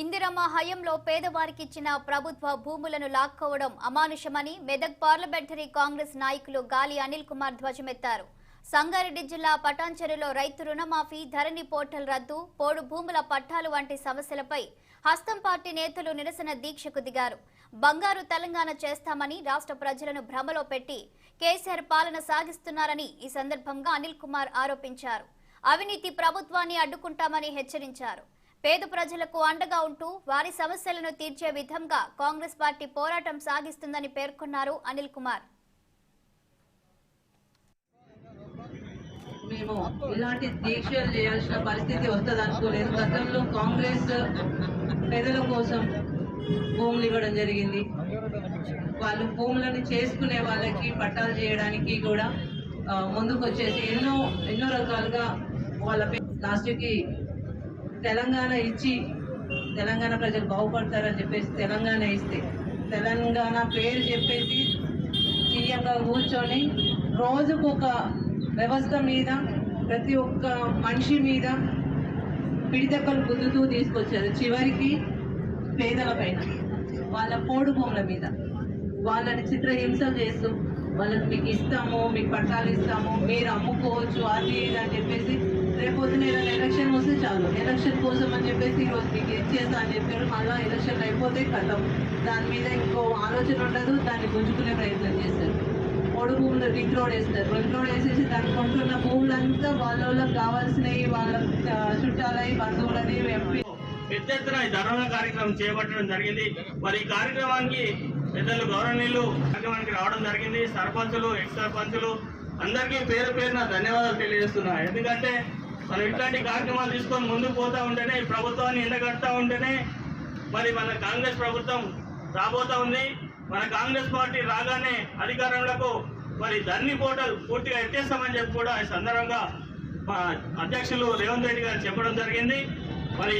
ఇందిరమ్మ హయంలో పేదవారికి ఇచ్చిన ప్రభుత్వ భూములను లాక్కోవడం అమానుషమని మెదక్ పార్లమెంటరీ కాంగ్రెస్ నాయకులు గాలి అనిల్ కుమార్ ధ్వజమెత్తారు. సంగారెడ్డి జిల్లా పటాన్చెరులో రైతు రుణమాఫీ, ధరణి పోర్టల్ రద్దు, పోడు భూముల పట్టాలు వంటి సమస్యలపై హస్తం పార్టీ నేతలు నిరసన దీక్షకు దిగారు. బంగారు తెలంగాణ చేస్తామని రాష్ట్ర ప్రజలను భ్రమలో పెట్టి కేసీఆర్ పాలన సాగిస్తున్నారని ఈ సందర్భంగా అనిల్ కుమార్ ఆరోపించారు. అవినీతి ప్రభుత్వాన్ని అడ్డుకుంటామని హెచ్చరించారు. పేద ప్రజలకు అండగా ఉంటూ వారి సమస్యలను తీర్చే విధంగా కాంగ్రెస్ పార్టీ పోరాటం సాగిస్తుందని పేర్కొన్నారు అనిల్ కుమార్. మేము ఇలాంటి దీక్షలు చేయాల్సిన పరిస్థితి వస్తుంది అనుకోలేదు. గతంలో కాంగ్రెస్ పేదల కోసం భూములు ఇవ్వడం జరిగింది. వాళ్ళు భూములను చేసుకునే వాళ్ళకి పట్టాలు చేయడానికి కూడా ముందుకు వచ్చేసి ఎన్నో రకాలుగా వాళ్ళ లాస్ట్కి తెలంగాణ ఇచ్చి తెలంగాణ ప్రజలు బాగుపడతారని చెప్పేసి తెలంగాణ ఇస్తే తెలంగాణ పేరు చెప్పేసి సీఎంగా కూర్చొని రోజుకు ఒక వ్యవస్థ మీద ప్రతి ఒక్క మనిషి మీద పిడితెక్కలు గుద్దుతూ తీసుకొచ్చారు. చివరికి పేదల పైన వాళ్ళ పోడు భూముల మీద వాళ్ళని చిత్రహింసలు చేస్తూ వాళ్ళకి మీకు ఇస్తాము, మీకు పట్టాలు ఇస్తాము, మీరు అమ్ముకోవచ్చు అది ఇది అని చెప్పేసి రేపొద్దున ఏదైనా ఎలక్షన్ వస్తే చాలు ఎలక్షన్ కోసం అని చెప్పేసి ఈరోజు మీకు ఇచ్చేస్తా అని చెప్పారు. మళ్ళీ ఎలక్షన్ అయిపోతే కథం, దాని మీద ఇంకో ఆలోచన ఉండదు, దాన్ని గుంజుకునే ప్రయత్నం చేస్తారు. పొడు భూములు రింగ్ రోడ్ వేస్తారు. రింగ్ రోడ్ వేసేసి దాన్ని కొంటున్న భూములంతా వాళ్ళకి కావాల్సినవి వాళ్ళ చుట్టాలవి బంధువులని ఎంపీ పెద్ద ఎత్తున ఈ ధర్నా కార్యక్రమం చేపట్టడం జరిగింది. మరి ఈ కార్యక్రమానికి పెద్దలు గౌరవనీయులు కార్యక్రమానికి రావడం జరిగింది. సర్పంచులు, ఎక్స్ సర్పంచులు అందరికీ పేరు పేరున ధన్యవాదాలు తెలియజేస్తున్నా. ఎందుకంటే మనం ఇట్లాంటి కార్యక్రమాలు తీసుకొని ముందుకు పోతూ ఉంటేనే, ఈ ప్రభుత్వాన్ని ఎండగడతా ఉంటేనే మరి మన కాంగ్రెస్ ప్రభుత్వం రాబోతా ఉంది. మన కాంగ్రెస్ పార్టీ రాగానే అధికారంలోకి మరి ధరణి పోర్టల్ పూర్తిగా ఎత్తేస్తామని చెప్పి కూడా ఈ సందర్భంగా మా అధ్యక్షులు రేవంత్ రెడ్డి గారు చెప్పడం జరిగింది.